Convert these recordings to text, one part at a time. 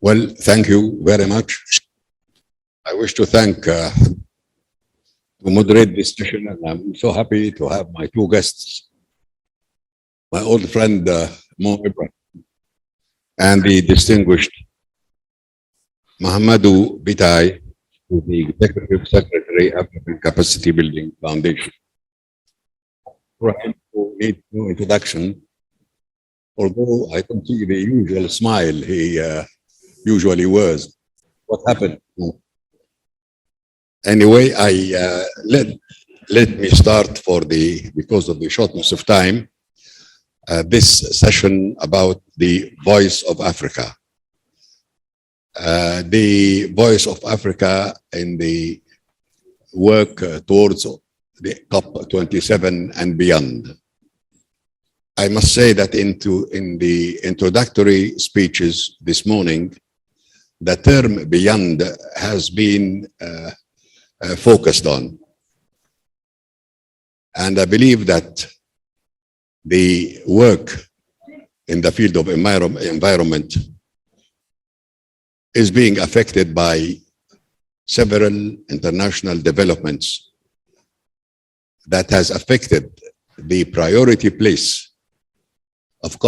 Well, thank you very much. I wish to thank to moderate this session, and I'm so happy to have my two guests, my old friend Ibrahim, and the distinguished Mamadou Biteye, who is the Executive Secretary, African Capacity Building Foundation. Ibrahim, who needs no introduction, although I don't see the usual smile he usually wears. What happened? Anyway, let me start because of the shortness of time, this session about the voice of Africa. The voice of Africa in the work towards the COP27 and beyond. I must say that in the introductory speeches this morning, the term beyond has been focused on. And I believe that the work in the field of environment is being affected by several international developments that has affected the priority place of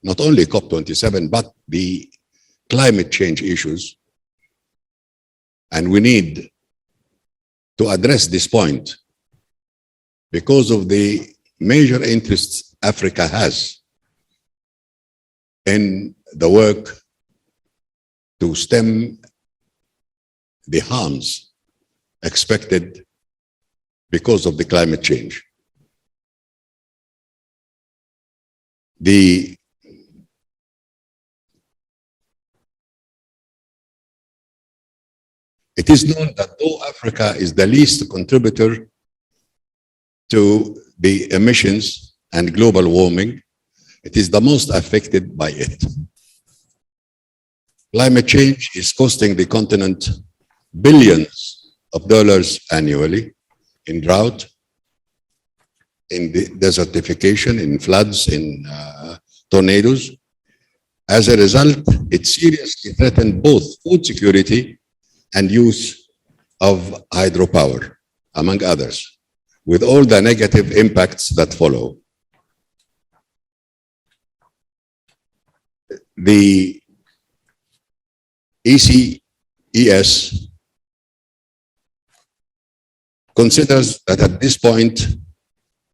not only COP27, but the climate change issues. And we need to address this point because of the major interests Africa has in the work to stem the harms expected because of the climate change. It is known that though Africa is the least contributor to the emissions and global warming, it is the most affected by it. Climate change is costing the continent billions of dollars annually in drought, in desertification, in floods, in tornadoes. As a result, it seriously threatened both food security and use of hydropower, among others, with all the negative impacts that follow. The ECES considers that at this point,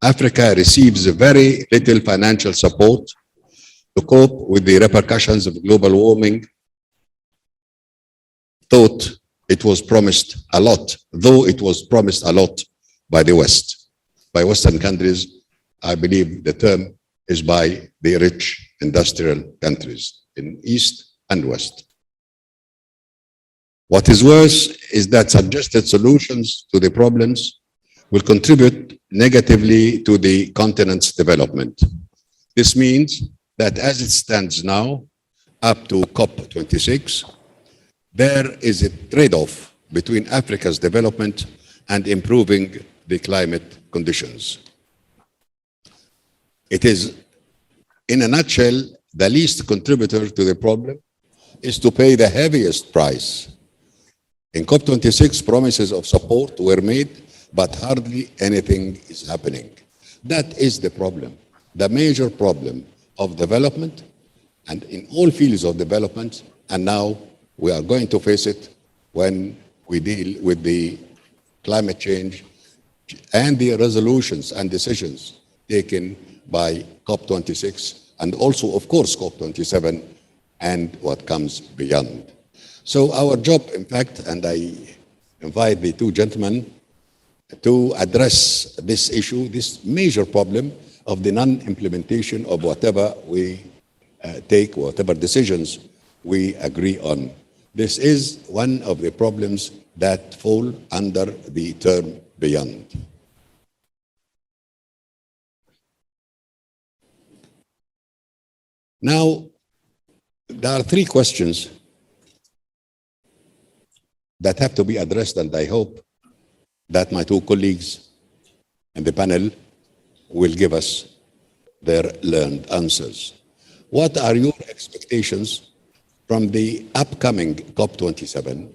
Africa receives very little financial support to cope with the repercussions of global warming. Thought it was promised a lot, though it was promised a lot by the West, by Western countries. I believe the term is by the rich industrial countries in East and West. What is worse is that suggested solutions to the problems will contribute negatively to the continent's development. This means that as it stands now, up to COP26, there is a trade-off between Africa's development and improving the climate conditions. It is, in a nutshell, the least contributor to the problem is to pay the heaviest price. In COP26, promises of support were made, but hardly anything is happening. That is the problem, the major problem of development, and in all fields of development, and now we are going to face it when we deal with the climate change and the resolutions and decisions taken by COP26, and also, of course, COP27 and what comes beyond. So our job, in fact, and I invite the two gentlemen to address this issue, this major problem of the non-implementation of whatever we take, whatever decisions we agree on. This is one of the problems that fall under the term beyond. Now, there are three questions that have to be addressed, and I hope that my two colleagues in the panel will give us their learned answers. What are your expectations from the upcoming COP27,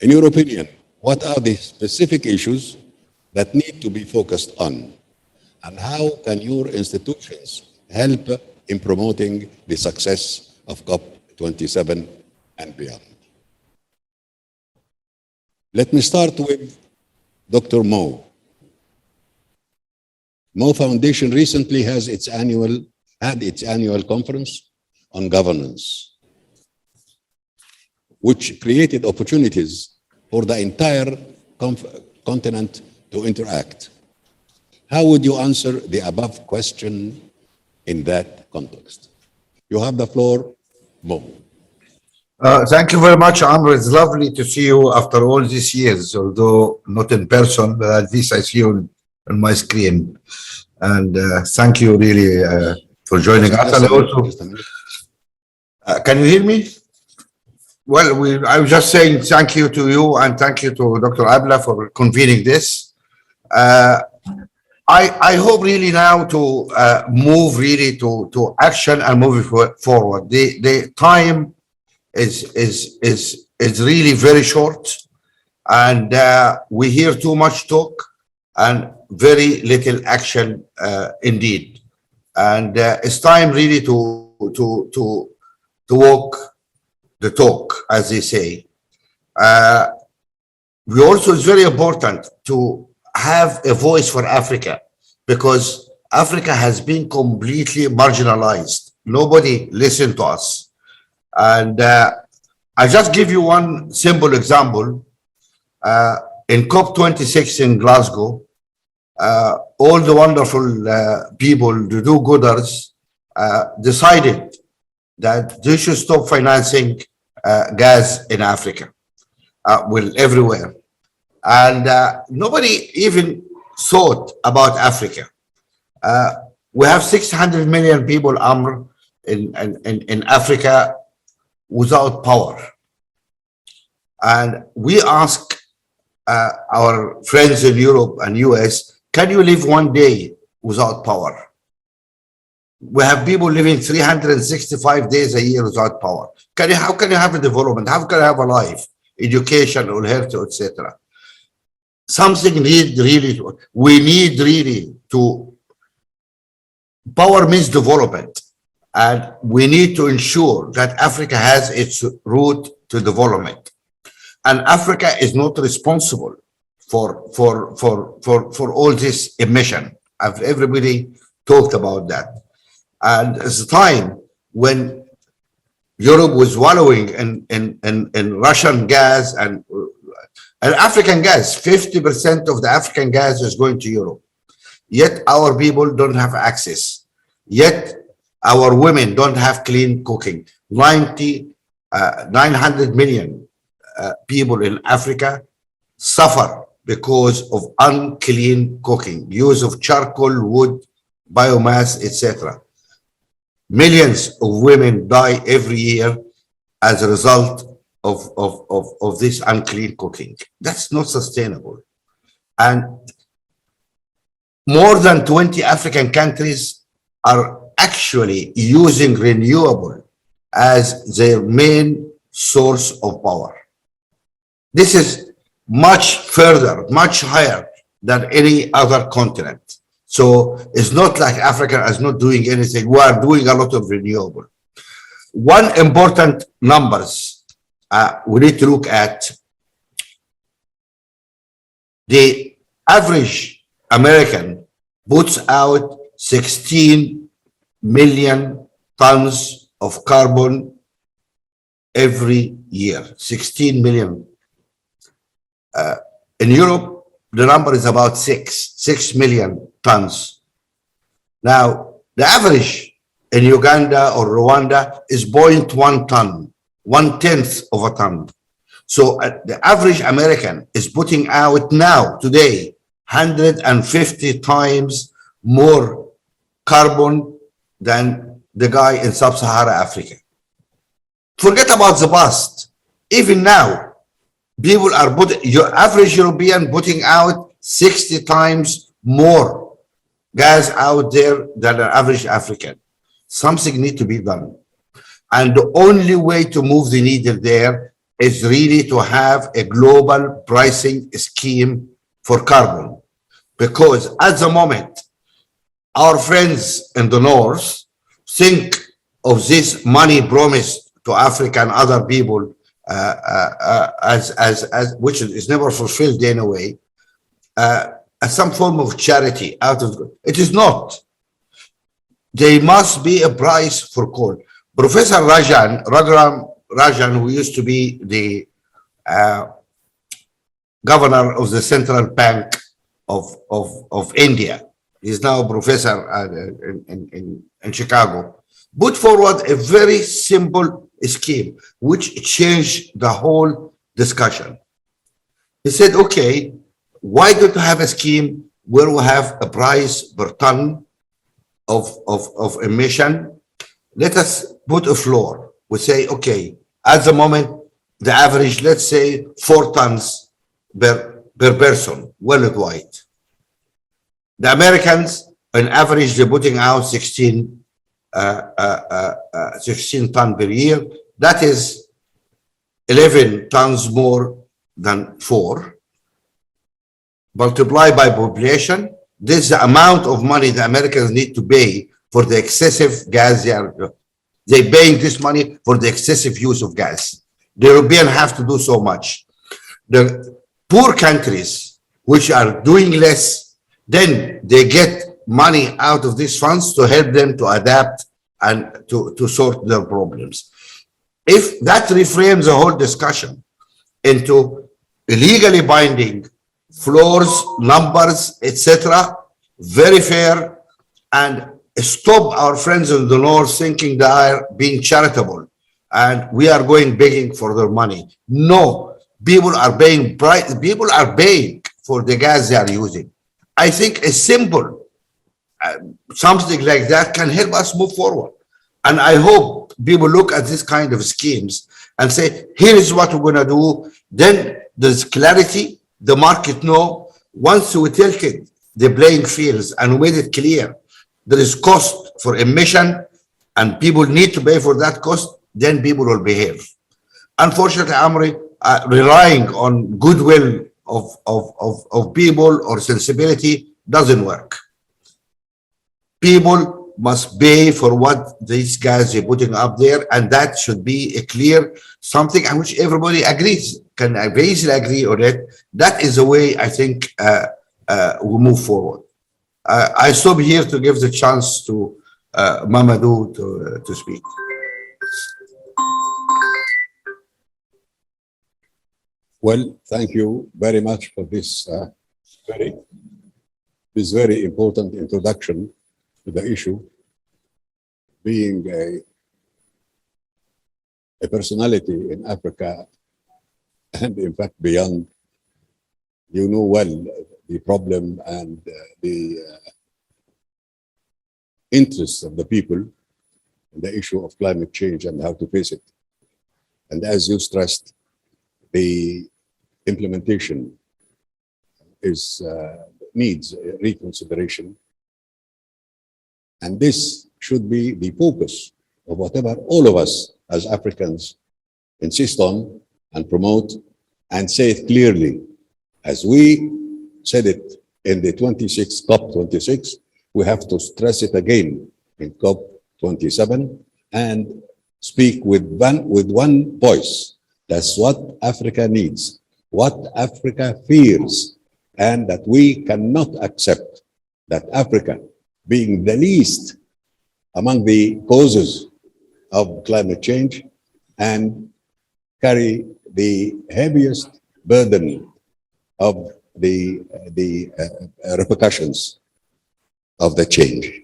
in your opinion, what are the specific issues that need to be focused on? And how can your institutions help in promoting the success of COP27 and beyond? Let me start with Dr. Mo. Mo Foundation recently had its annual conference on governance, which created opportunities for the entire continent to interact. How would you answer the above question in that context? You have the floor, Mo. Thank you very much, Amr. It's lovely to see you after all these years, although not in person, but at least I see you on my screen. And thank you really for joining us. And also, can you hear me? Well, I was just saying thank you to you and thank you to Dr. Abla for convening this. I hope really now to move really to action and move forward. The time is really very short, and we hear too much talk and very little action indeed. And it's time really to walk the talk, as they say. We also, it's very important to have a voice for Africa, because Africa has been completely marginalized. Nobody listened to us. And I just give you one simple example. In COP26 in Glasgow, all the wonderful people, the do-gooders, decided that they should stop financing gas in Africa, everywhere. And nobody even thought about Africa. We have 600 million people, Amr, in Africa without power. And we ask our friends in Europe and US, can you live one day without power? We have people living 365 days a year without power. How can you have a development? How can you have a life, education, or health, etc.? Something we need really to, power means development. And we need to ensure that Africa has its route to development. And Africa is not responsible for all this emission. Everybody talked about that. And it's a time when Europe was wallowing in Russian gas and African gas. 50% of the African gas is going to Europe. Yet our people don't have access. Yet our women don't have clean cooking. 900 million people in Africa suffer because of unclean cooking, use of charcoal, wood, biomass, etc. Millions of women die every year as a result of this unclean cooking. That's not sustainable. And more than 20 African countries are actually using renewable as their main source of power. This is much further, much higher than any other continent. So it's not like Africa is not doing anything. We are doing a lot of renewable. One important numbers we need to look at: the average American puts out 16 million tons of carbon every year. 16 million. In Europe, the number is about 6 million tons. Now, the average in Uganda or Rwanda is 0.1 ton, 1/10 of a ton. So the average American is putting out now, today, 150 times more carbon than the guy in sub-Saharan Africa. Forget about the past. Even now, people are your average European putting out 60 times more gas out there than an average African. Something needs to be done. And the only way to move the needle there is really to have a global pricing scheme for carbon. Because at the moment, our friends in the north think of this money promised to Africa and other people as which is never fulfilled anyway, as some form of charity out of it is not. There must be a price for coal. Professor Rajan, who used to be the governor of the Central Bank of India, he's now a professor in Chicago, put forward a very simple scheme which changed the whole discussion. He said, okay, why don't we have a scheme where we have a price per ton of emission? Let us put a floor. We say, okay, at the moment, the average, let's say 4 tons per person worldwide. The Americans, on average, they're putting out 16 tons per year. That is 11 tons more than 4. Multiplied by population, this is the amount of money the Americans need to pay for the excessive gas. They're paying this money for the excessive use of gas. The Europeans have to do so much. The poor countries, which are doing less, then they get money out of these funds to help them to adapt and to sort their problems. If that reframes the whole discussion into legally binding floors, numbers, etc., very fair, and stop our friends in the north thinking they are being charitable and we are going begging for their money. No, people are paying for the gas they are using. I think a simple something like that can help us move forward. And I hope people look at this kind of schemes and say, here is what we're going to do. Then there's clarity, the market know. Once we tilted the playing fields and made it clear there is cost for emission and people need to pay for that cost, then people will behave. Unfortunately, Amri, relying on goodwill of people or sensibility doesn't work. People must pay for what these guys are putting up there, and that should be a clear something on which everybody agrees, can basically agree on it. That is the way I think we move forward. I stop here to give the chance to Mamadou to speak. Well, thank you very much for this very important introduction to the issue. Being a personality in Africa and in fact beyond, you know well the problem and the interests of the people in the issue of climate change and how to face it. And as you stressed, the implementation needs reconsideration. And this should be the focus of whatever all of us as Africans insist on and promote and say it clearly. As we said it in the COP26, we have to stress it again in COP27 and speak with one voice. That's what Africa needs, what Africa fears, and that we cannot accept that Africa, being the least among the causes of climate change and carry the heaviest burden of the repercussions of the change.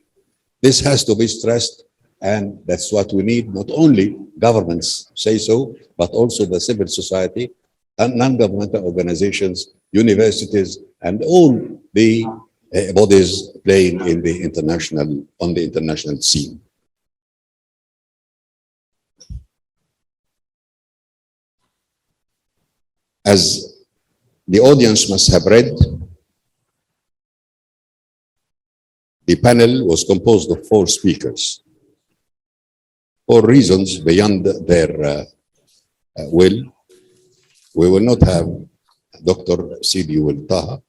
This has to be stressed, and that's what we need. Not only governments say so, but also the civil society and non-governmental organizations, universities, and all the bodies playing in on the international scene. As the audience must have read, the panel was composed of 4 speakers. for reasons beyond their will, we will not have Dr. Sidi Wil Taha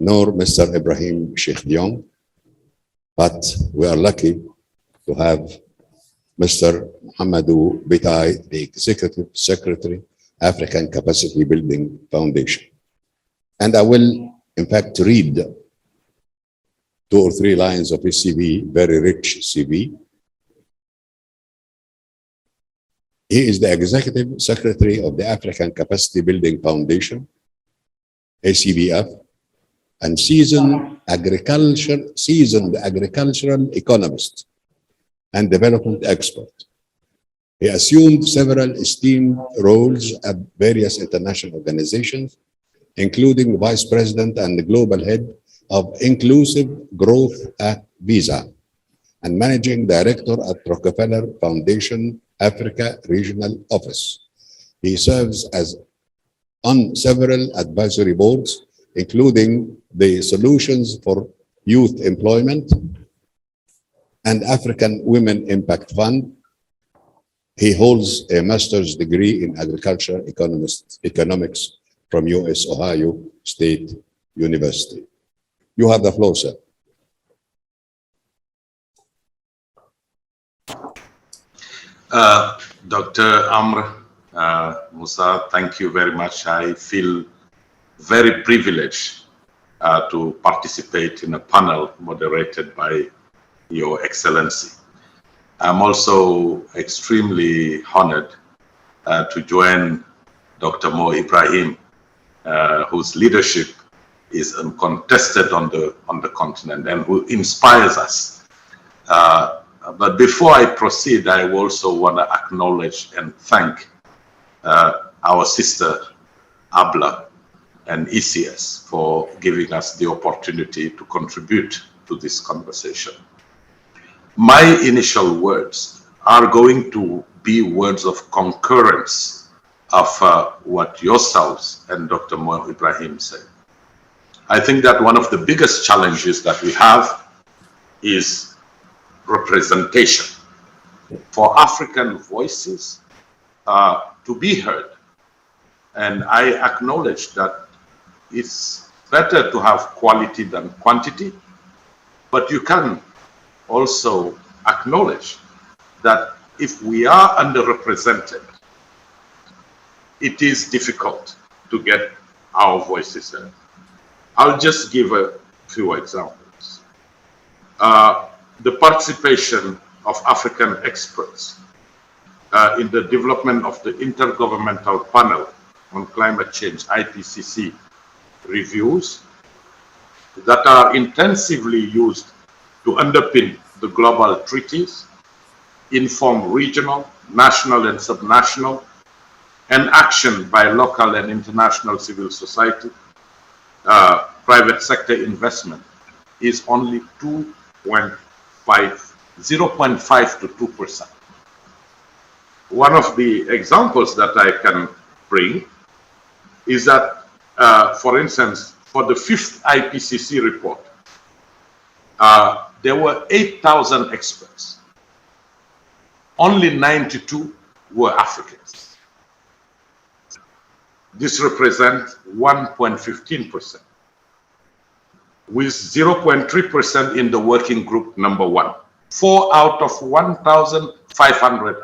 nor Mr. Ibrahim Sheikh Diong, but we are lucky to have Mr. Mamadou Biteye, the Executive Secretary, African Capacity Building Foundation. And I will, in fact, read 2 or 3 lines of his CV, very rich CV. He is the Executive Secretary of the African Capacity Building Foundation, ACBF, and seasoned agricultural economist and development expert. He assumed several esteemed roles at various international organizations, including Vice President and the Global Head of Inclusive Growth at Visa and Managing Director at Rockefeller Foundation Africa Regional Office. He serves as on several advisory boards, including the Solutions for Youth Employment and African Women Impact Fund. He holds a master's degree in agriculture economics from U.S. Ohio State University. You have the floor, sir. Dr. Amr, Moussa, thank you very much. I feel very privileged to participate in a panel moderated by Your Excellency. I'm also extremely honored to join Dr. Mo Ibrahim, whose leadership is uncontested on the continent and who inspires us. But before I proceed, I also want to acknowledge and thank our sister Abla and ECES for giving us the opportunity to contribute to this conversation. My initial words are going to be words of concurrence of what yourselves and Dr. Mo Ibrahim said. I think that one of the biggest challenges that we have is representation for African voices to be heard. And I acknowledge that it's better to have quality than quantity, but you can also acknowledge that if we are underrepresented, it is difficult to get our voices heard. I'll just give a few examples. The participation of African experts in the development of the Intergovernmental Panel on Climate Change, IPCC, reviews that are intensively used to underpin the global treaties, inform regional, national and subnational, and action by local and international civil society, private sector investment is only 0.5 to 2%. One of the examples that I can bring is that, for instance, for the 5th IPCC report, there were 8,000 experts. Only 92 were Africans. This represents 1.15%, with 0.3% in the working group number 1. 4 out of 1,500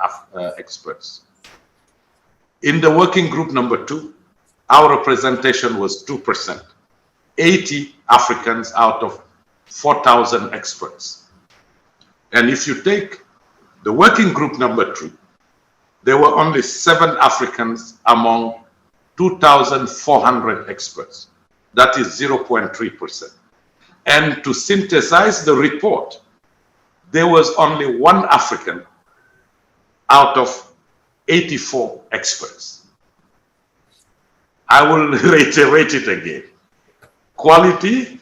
experts. In the working group number 2, our representation was 2%. 80 Africans out of 4,000 experts. And if you take the working group number 3, there were only 7 Africans among 2,400 experts. That is 0.3%. And to synthesize the report, there was only 1 African out of 84 experts. I will reiterate it again. Quality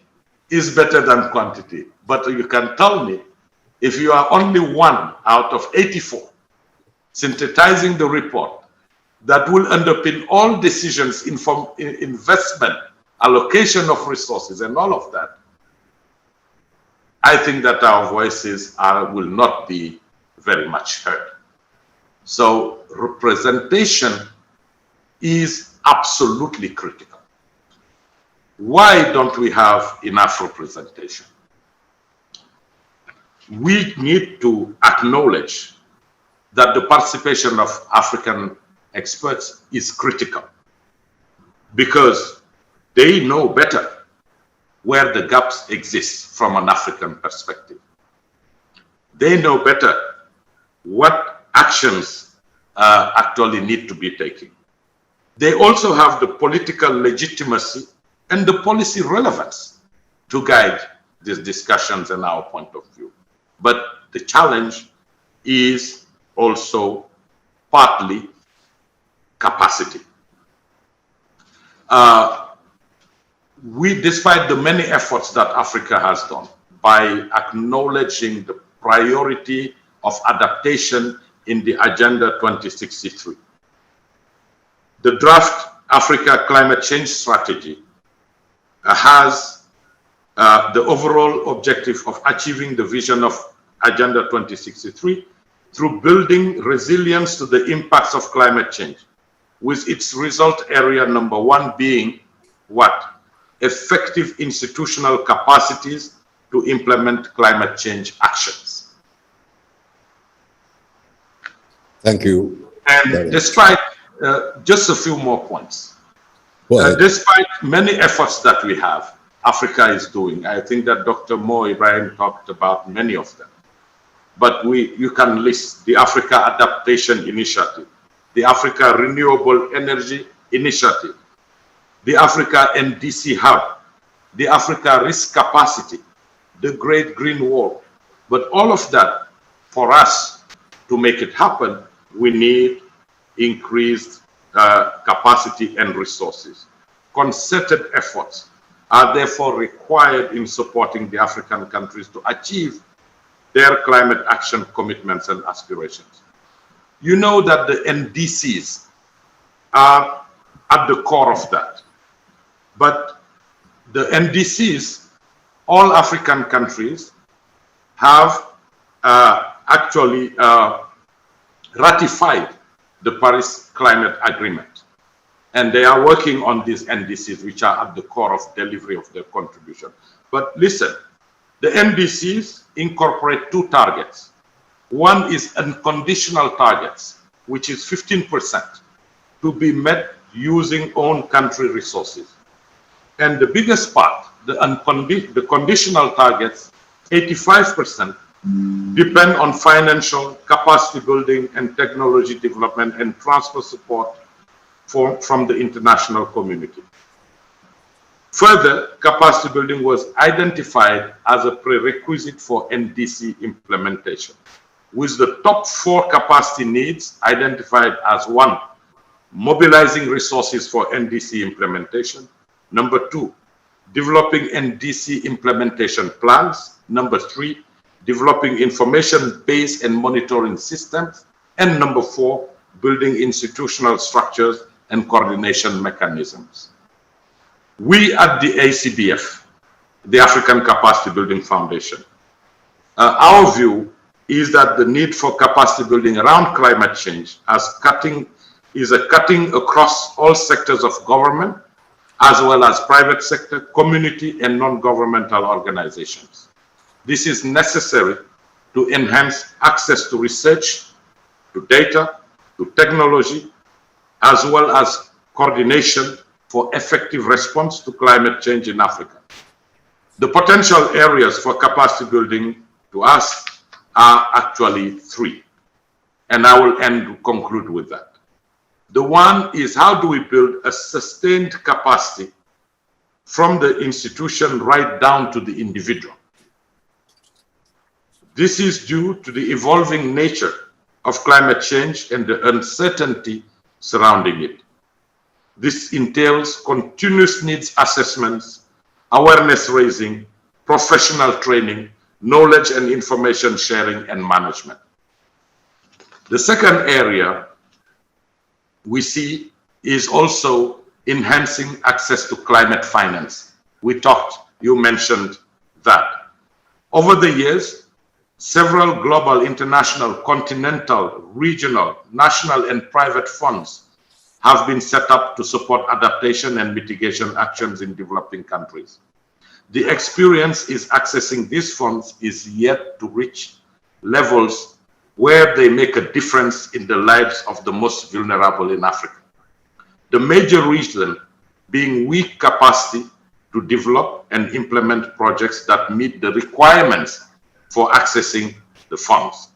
is better than quantity, but you can tell me if you are only 1 out of 84 synthesizing the report that will underpin all decisions, investment, allocation of resources and all of that, I think that our voices will not be very much heard. So representation is absolutely critical. Why don't we have enough representation? We need to acknowledge that the participation of African experts is critical because they know better where the gaps exist from an African perspective. They know better what actions actually need to be taken. They also have the political legitimacy and the policy relevance to guide these discussions and our point of view. But the challenge is also partly capacity. Despite the many efforts that Africa has done by acknowledging the priority of adaptation in the Agenda 2063, the draft Africa Climate Change Strategy has the overall objective of achieving the vision of Agenda 2063 through building resilience to the impacts of climate change, with its result area number one being what? Effective institutional capacities to implement climate change actions. Thank you. And despite just a few more points, despite many efforts that we have, Africa is doing. I think that Dr. Ibrahim talked about many of them. But you can list the Africa Adaptation Initiative, the Africa Renewable Energy Initiative, the Africa NDC Hub, the Africa Risk Capacity, the Great Green Wall. But all of that, for us to make it happen, we need increased capacity and resources. Concerted efforts are therefore required in supporting the African countries to achieve their climate action commitments and aspirations. You know that the NDCs are at the core of that. But the NDCs, all African countries have actually ratified the Paris Climate Agreement. And they are working on these NDCs, which are at the core of delivery of their contribution. But listen, the NDCs incorporate two targets. One is unconditional targets, which is 15% to be met using own country resources. And the biggest part, the conditional targets, 85%, depend on financial capacity building and technology development and transfer support from the international community. Further, capacity building was identified as a prerequisite for NDC implementation, with the top 4 capacity needs identified as 1, mobilizing resources for NDC implementation. Number 2, developing NDC implementation plans. Number 3, developing information-based and monitoring systems. And number 4, building institutional structures and coordination mechanisms. We at the ACBF, the African Capacity Building Foundation, our view is that the need for capacity building around climate change is a cutting across all sectors of government, as well as private sector, community, and non-governmental organizations. This is necessary to enhance access to research, to data, to technology, as well as coordination for effective response to climate change in Africa. The potential areas for capacity building to us are actually 3. And I will conclude with that. The one is, how do we build a sustained capacity from the institution right down to the individual? This is due to the evolving nature of climate change and the uncertainty surrounding it. This entails continuous needs assessments, awareness raising, professional training, knowledge and information sharing, and management. The second area we see is also enhancing access to climate finance. You mentioned that. Over the years, Several global, international, continental, regional, national, and private funds have been set up to support adaptation and mitigation actions in developing countries. The experience is accessing these funds is yet to reach levels where they make a difference in the lives of the most vulnerable in Africa. The major reason being weak capacity to develop and implement projects that meet the requirements for accessing the funds.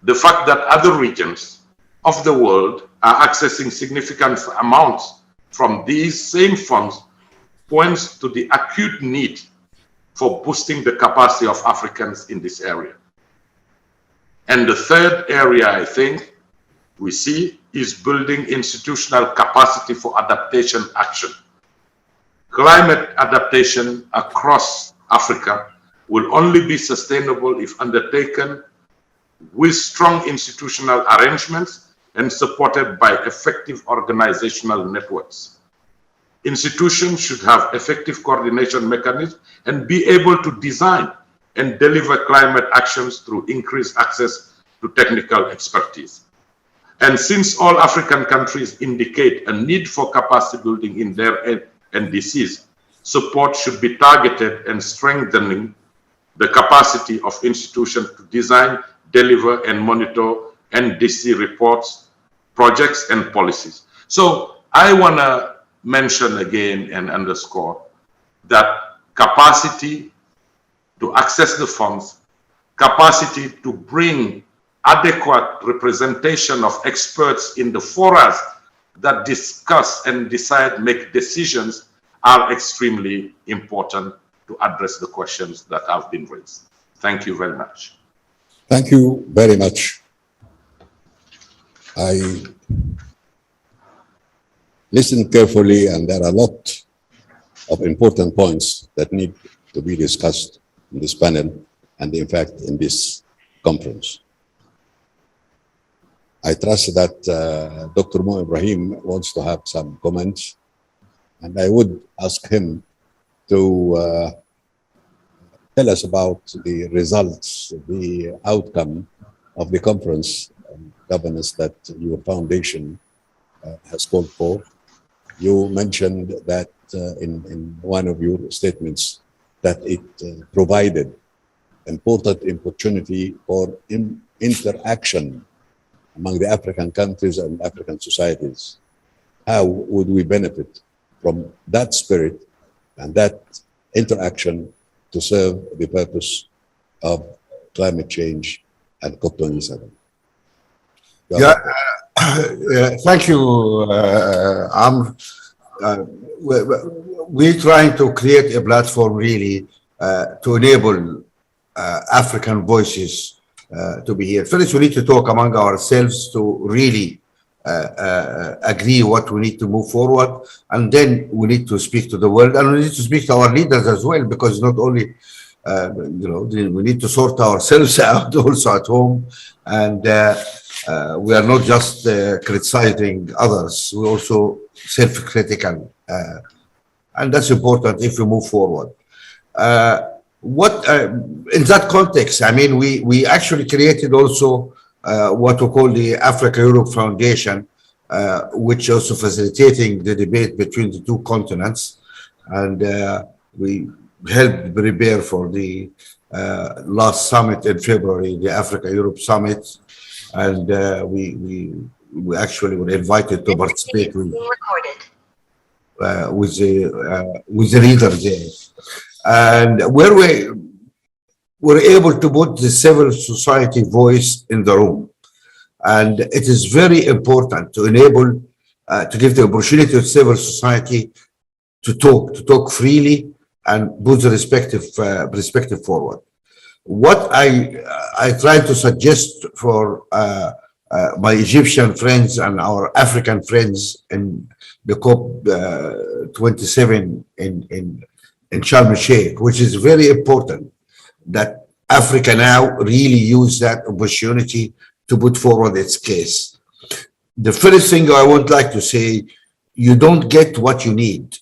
The fact that other regions of the world are accessing significant amounts from these same funds points to the acute need for boosting the capacity of Africans in this area. And the third area I think we see is building institutional capacity for adaptation action. Climate adaptation across Africa will only be sustainable if undertaken with strong institutional arrangements and supported by effective organizational networks. Institutions should have effective coordination mechanisms and be able to design and deliver climate actions through increased access to technical expertise. And since all African countries indicate a need for capacity building in their NDCs, support should be targeted and strengthening the capacity of institutions to design, deliver, and monitor NDC reports, projects, and policies. So I want to mention again and underscore that capacity to access the funds, capacity to bring adequate representation of experts in the forums that discuss and decide, make decisions are extremely important to address the questions that have been raised. Thank you very much. Thank you very much. I listened carefully, and there are a lot of important points that need to be discussed in this panel and, in fact, in this conference. I trust that Dr. Ibrahim wants to have some comments, and I would ask him to tell us about the results, the outcome of the conference governance that your foundation has called for. You mentioned that in one of your statements that it provided important opportunity for interaction among the African countries and African societies. How would we benefit from that spirit and that interaction to serve the purpose of climate change and COP27? Thank you, Amr. We're trying to create a platform really to enable African voices to be here. First, we need to talk among ourselves to really agree what we need to move forward, and then we need to speak to the world, and we need to speak to our leaders as well, because not only we need to sort ourselves out also at home, and we are not just criticizing others, we're also self-critical, and that's important if we move forward. In that context, I mean, we actually created also what we call the Africa-Europe Foundation, which also facilitating the debate between the two continents, and we helped prepare for the last summit in February, the Africa-Europe Summit, and we actually were invited to participate with the leaders there. And where we were able to put the civil society voice in the room. And it is very important to enable, to give the opportunity to civil society to talk freely and put the respective forward. What I try to suggest for my Egyptian friends and our African friends in the COP27 in Sharm el-Sheikh, which is very important that Africa now really use that opportunity to put forward its case. The first thing I would like to say, you don't get what you need,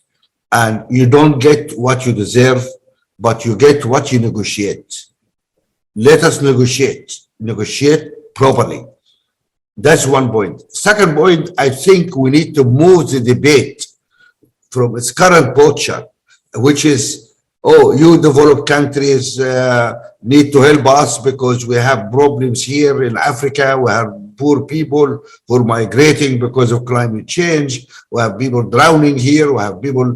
and you don't get what you deserve, but you get what you negotiate. let us negotiate properly. That's one point. Second point, I think we need to move the debate from its current posture, which is, oh, you developed countries need to help us because we have problems here in Africa. We have poor people who are migrating because of climate change. We have people drowning here. We have people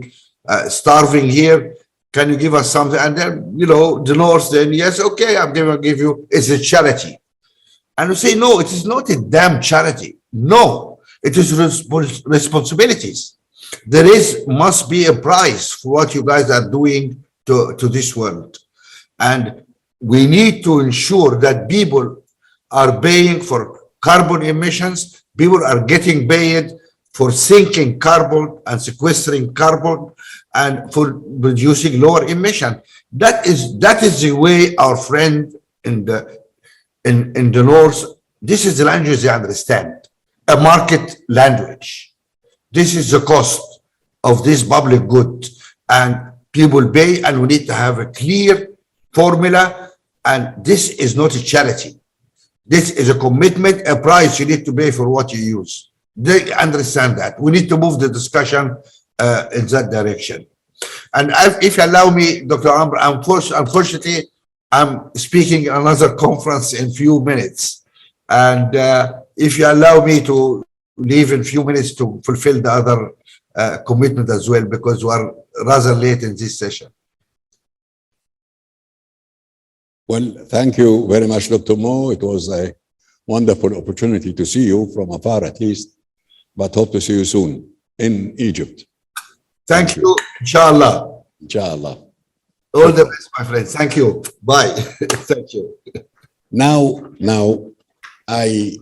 starving here. Can you give us something? And then, you know, the North, then, yes, okay, I'm going to give you, it's a charity. And we say, no, it is not a damn charity. No, it is responsibilities. There must be a price for what you guys are doing to this world. And we need to ensure that people are paying for carbon emissions. People are getting paid for sinking carbon and sequestering carbon and for producing lower emission. That is the way our friend in the North, this is the language they understand, a market language. This is the cost of this public good, and people pay, and we need to have a clear formula. And this is not a charity. This is a commitment, a price you need to pay for what you use. They understand that. We need to move the discussion in that direction. And if you allow me, Dr. Amr, unfortunately, I'm speaking at another conference in few minutes. And if you allow me to leave in few minutes to fulfill the other commitment as well, because we are rather late in this session. Well, thank you very much, Dr. Mo. It was a wonderful opportunity to see you from afar at least, but hope to see you soon in Egypt. Thank you. Inshallah. Inshallah. All the best, my friends. Thank you. Bye. Thank you. Now, I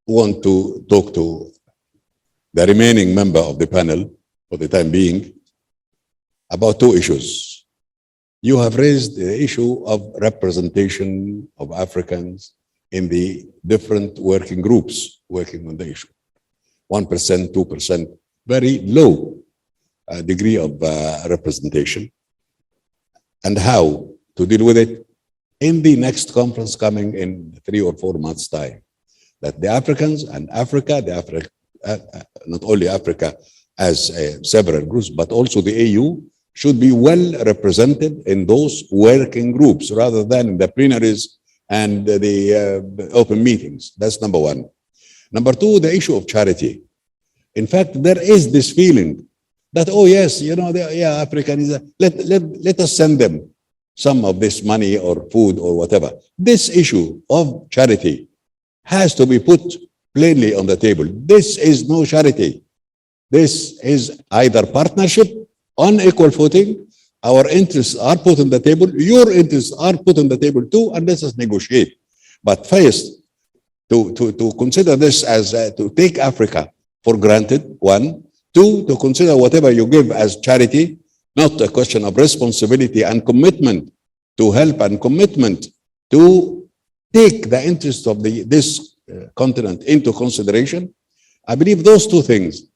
want to talk to the remaining member of the panel for the time being about two issues. You have raised the issue of representation of Africans in the different working groups working on the issue. 1%, 2%, very low degree of representation, and how to deal with it in the next conference coming in 3 or 4 months' time. That the Africans and Africa, not only Africa as several groups, but also the AU should be well represented in those working groups rather than in the plenaries and the open meetings. That's number one. Number two, the issue of charity. In fact, there is this feeling that, oh yes, you know, yeah, African is let us send them some of this money or food or whatever. This issue of charity has to be put plainly on the table. This is no charity. This is either partnership on equal footing. Our interests are put on the table. Your interests are put on the table too, and let us negotiate. But first, to consider this as to take Africa for granted, one. Two, to consider whatever you give as charity, not a question of responsibility and commitment to help and commitment to take the interests of this continent into consideration. I believe those two things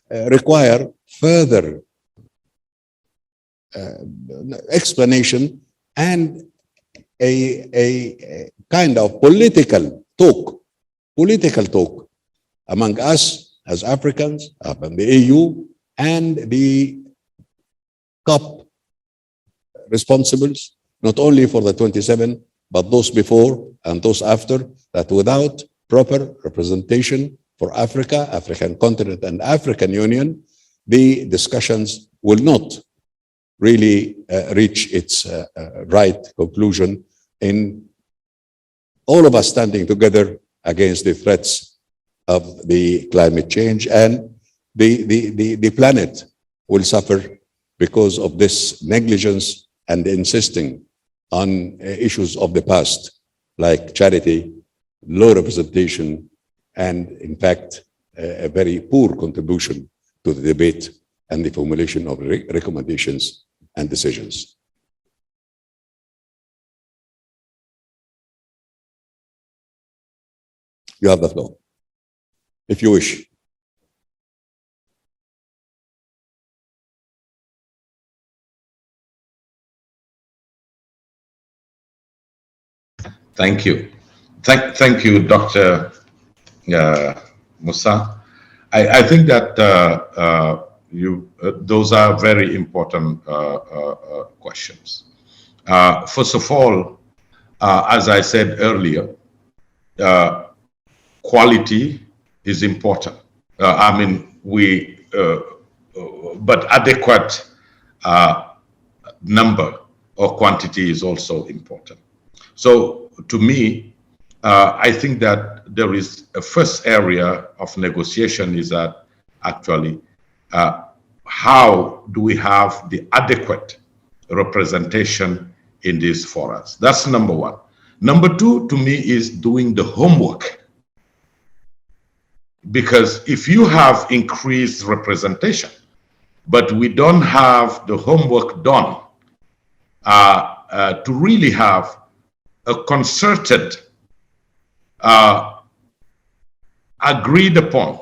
require further explanation and a kind of political talk among us as Africans, and the AU, and the COP responsibles, not only for the 27, but those before and those after, that without proper representation for Africa, African continent, and African Union, the discussions will not really reach its right conclusion in all of us standing together against the threats of the climate change, and the planet will suffer because of this negligence and insisting on issues of the past, like charity, low representation, and in fact, a very poor contribution to the debate and the formulation of recommendations and decisions. You have the floor, if you wish. Thank you. Thank you, Dr. Moussa. I think that those are very important questions. First of all, as I said earlier, quality is important. I mean, but adequate number or quantity is also important. So to me, I think that there is a first area of negotiation is that actually how do we have the adequate representation in these forums? That's number one. Number two, to me, is doing the homework. Because if you have increased representation, but we don't have the homework done to really have a concerted, agreed upon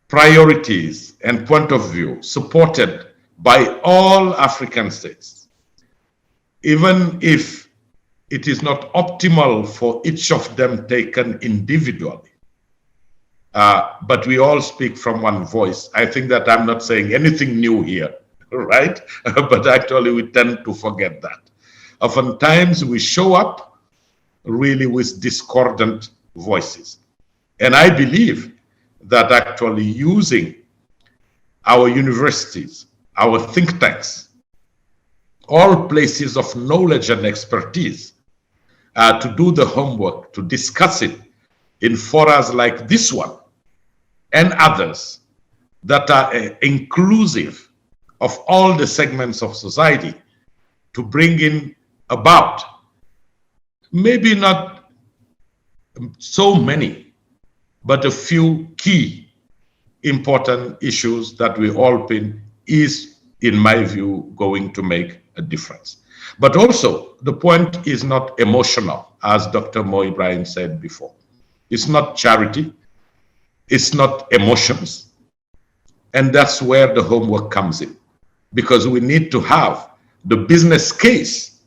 priorities and point of view supported by all African states, even if it is not optimal for each of them taken individually. But we all speak from one voice. I think that I'm not saying anything new here, right? But actually we tend to forget that. Oftentimes we show up really with discordant voices. And I believe that actually using our universities, our think tanks, all places of knowledge and expertise to do the homework, to discuss it in forums like this one and others that are inclusive of all the segments of society, to bring in about maybe not so many, but a few key important issues that we all pin is, in my view, going to make a difference. But also, the point is not emotional, as Dr. Ibrahim said before. It's not charity, it's not emotions. And that's where the homework comes in, because we need to have the business case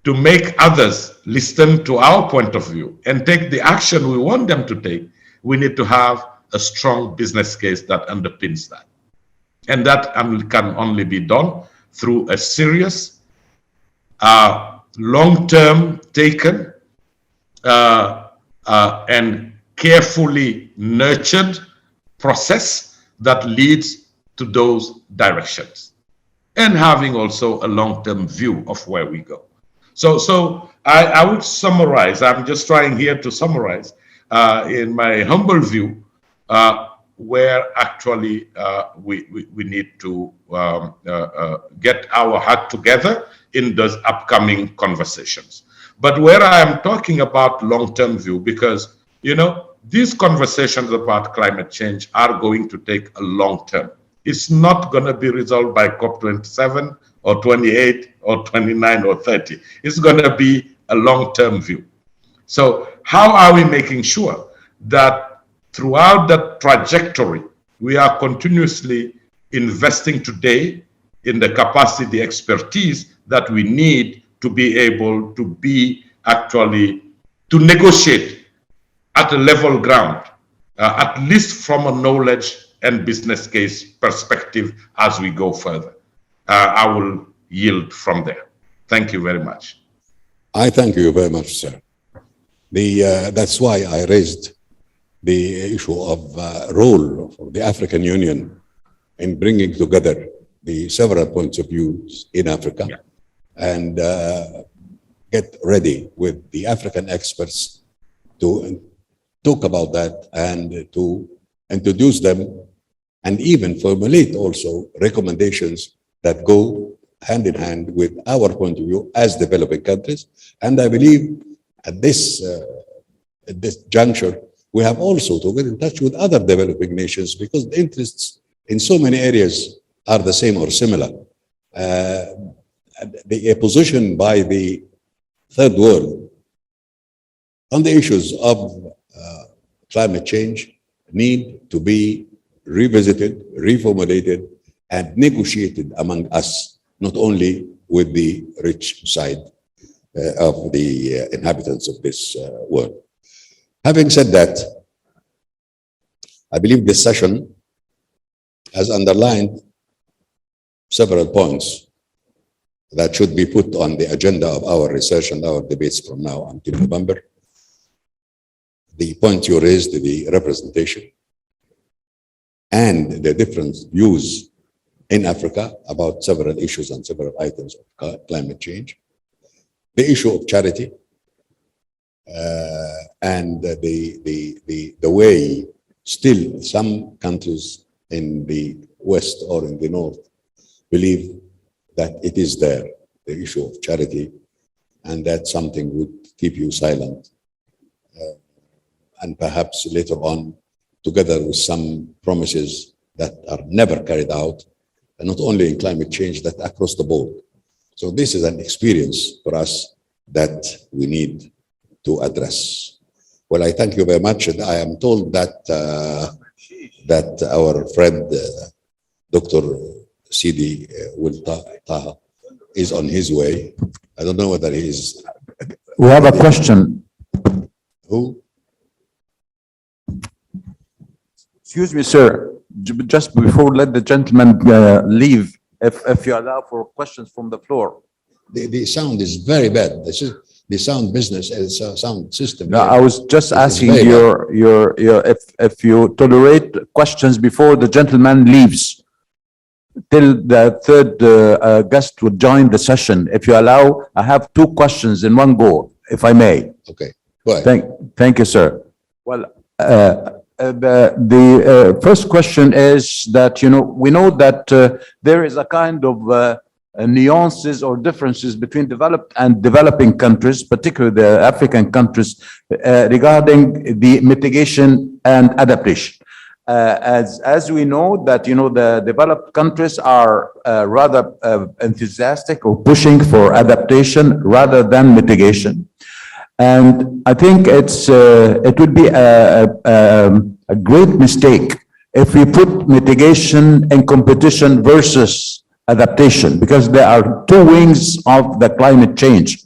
to make others listen to our point of view and take the action we want them to take. We need to have a strong business case that underpins that. And that can only be done through a serious, long-term taken and carefully nurtured process that leads to those directions, and having also a long-term view of where we go. So I would summarize, I'm just trying here to summarize in my humble view, where actually we need to get our heart together in those upcoming conversations. But where I am talking about long-term view, because, you know, these conversations about climate change are going to take a long term. It's not going to be resolved by COP27 or 28 or 29 or 30. It's going to be a long-term view. So how are we making sure that throughout that trajectory, we are continuously investing today in the capacity, the expertise that we need to be able to be actually, to negotiate at a level ground, at least from a knowledge and business case perspective as we go further. I will yield from there. Thank you very much. I thank you very much, sir. That's why I raised the issue of role of the African Union in bringing together the several points of view in Africa, yeah, and get ready with the African experts to talk about that and to introduce them and even formulate also recommendations that go hand in hand with our point of view as developing countries. And I believe at this juncture, we have also to get in touch with other developing nations, because the interests in so many areas are the same or similar. The position by the third world on the issues of climate change need to be revisited, reformulated, and negotiated among us, not only with the rich side of the inhabitants of this world. Having said that, I believe this session has underlined several points that should be put on the agenda of our research and our debates from now until November. The point you raised, the representation and the different views in Africa about several issues and several items of climate change, the issue of charity, and the way still some countries in the West or in the North believe that it is there, the issue of charity, and that something would keep you silent. And perhaps later on, together with some promises that are never carried out, and not only in climate change, that across the board. So this is an experience for us that we need to address. Well, I thank you very much, and I am told that that our friend Dr. Sidi Taha is on his way. I don't know whether he is. We have a question. Who? Excuse me, sir. Just before let the gentleman leave, if you allow for questions from the floor. The sound is very bad. The sound business is a sound system. No, I was just asking if you tolerate questions before the gentleman leaves, till the third guest would join the session. If you allow, I have two questions in one go, if I may. Okay, go ahead. Thank you, sir. Well, the first question is that, we know that there is a kind of nuances or differences between developed and developing countries, particularly the African countries, regarding the mitigation and adaptation. As we know that, the developed countries are rather enthusiastic or pushing for adaptation rather than mitigation. And I think it would be a great mistake if we put mitigation in competition versus adaptation, because there are two wings of the climate change.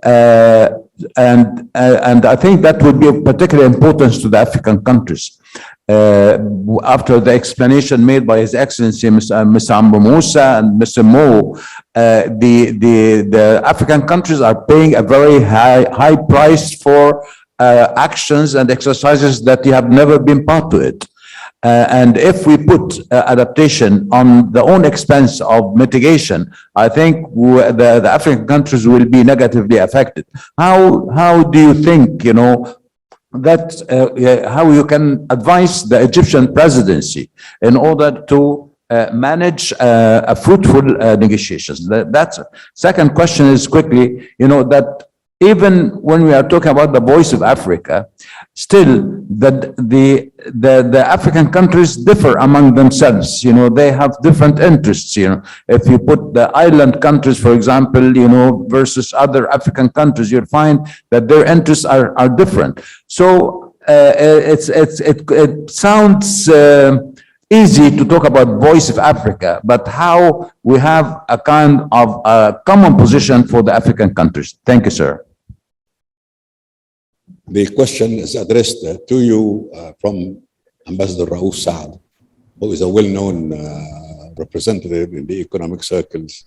And I think that would be of particular importance to the African countries. After the explanation made by His Excellency Mr. Moussa and Mr. Mo, the African countries are paying a very high price for actions and exercises that they have never been part to it. And if we put adaptation on the own expense of mitigation, I think the African countries will be negatively affected. How do you think, that how you can advise the Egyptian presidency in order to manage a fruitful negotiations? That's second question is quickly, that even when we are talking about the voice of Africa, still the African countries differ among themselves. They have different interests. If you put the island countries, for example, versus other African countries, you'll find that their interests are different. So it sounds easy to talk about voice of Africa, but how we have a kind of a common position for the African countries. Thank you, sir. The question is addressed to you from Ambassador Raouf Saad, who is a well-known representative in the economic circles,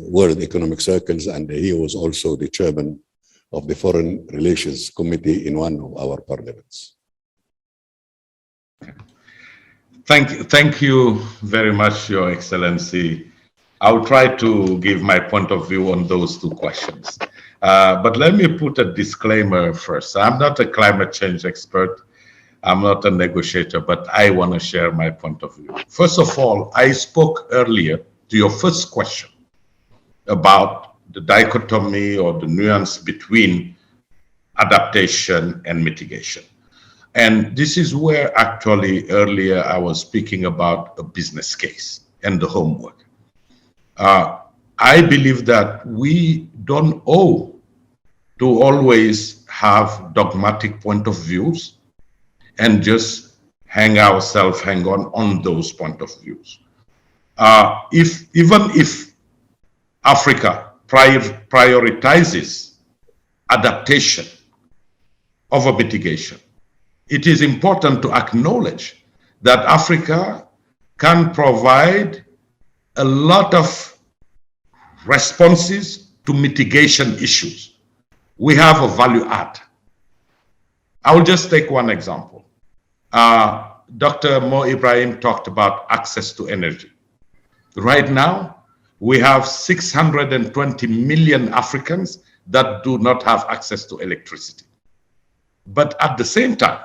world economic circles, and he was also the chairman of the Foreign Relations Committee in one of our parliaments. Thank you very much, Your Excellency. I'll try to give my point of view on those two questions. But let me put a disclaimer first. I'm not a climate change expert. I'm not a negotiator, but I want to share my point of view. First of all, I spoke earlier to your first question about the dichotomy or the nuance between adaptation and mitigation. And this is where actually earlier I was speaking about a business case and the homework. I believe that we don't owe to always have dogmatic point of views and just hang on those point of views. Even if Africa prioritizes adaptation over mitigation, it is important to acknowledge that Africa can provide a lot of responses to mitigation issues. We have a value add. I will just take one example. Dr. Ibrahim talked about access to energy. Right now, we have 620 million Africans that do not have access to electricity. But at the same time,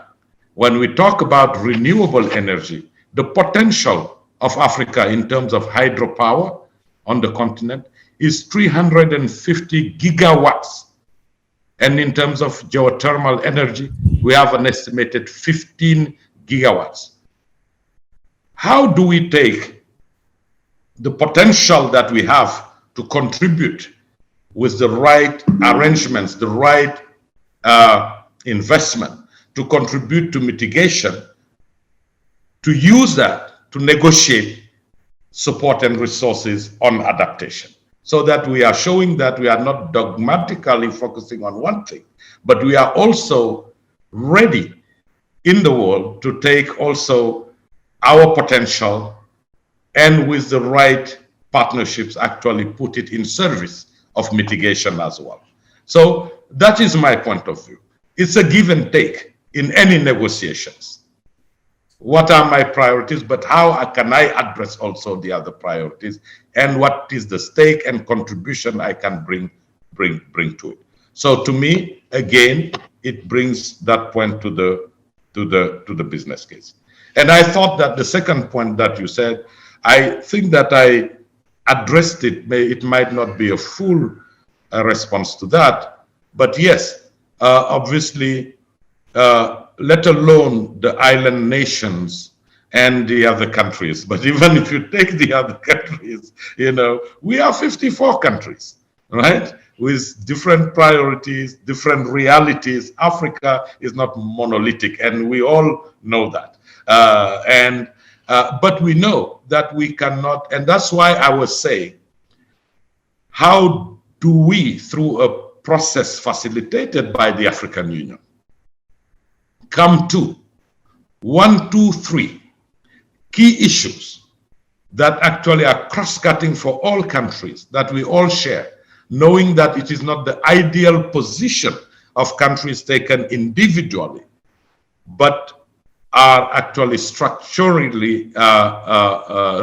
when we talk about renewable energy, the potential of Africa in terms of hydropower on the continent is 350 gigawatts. And in terms of geothermal energy, we have an estimated 15 gigawatts. How do we take the potential that we have to contribute with the right arrangements, the right investment to contribute to mitigation, to use that to negotiate support and resources on adaptation, so that we are showing that we are not dogmatically focusing on one thing, but we are also ready in the world to take also our potential and with the right partnerships actually put it in service of mitigation as well. So that is my point of view. It's a give and take in any negotiations. What are my priorities, but how can I address also the other priorities, and what is the stake and contribution I can bring to it. So to me, again, it brings that point to the business case. And I thought that the second point that you said, I think that I addressed it. It might not be a full response to that, but yes, obviously, let alone the island nations and the other countries. But even if you take the other countries, you know, we are 54 countries, right? With different priorities, different realities. Africa is not monolithic, and we all know that. But we know that we cannot, and that's why I was saying, how do we, through a process facilitated by the African Union, come to 1, 2, 3 key issues that actually are cross-cutting for all countries, that we all share, knowing that it is not the ideal position of countries taken individually, but are actually structurally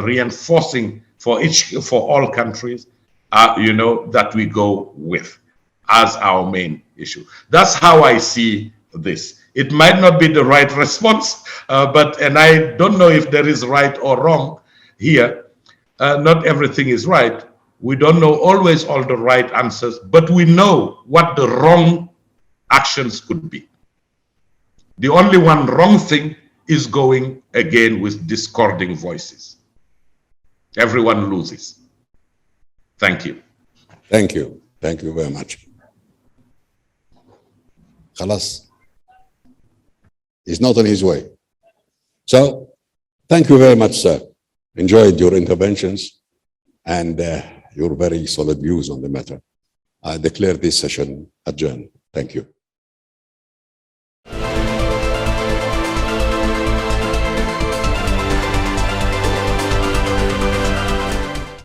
reinforcing for all countries, you know, that we go with as our main issue. That's how I see this. It might not be the right response, and I don't know if there is right or wrong here. Not everything is right. We don't know always all the right answers, but we know what the wrong actions could be. The only one wrong thing is going again with discording voices. Everyone loses. Thank you. Thank you. Thank you very much. Khalas. He's not on his way. So, thank you very much, sir. Enjoyed your interventions and your very solid views on the matter. I declare this session adjourned. Thank you.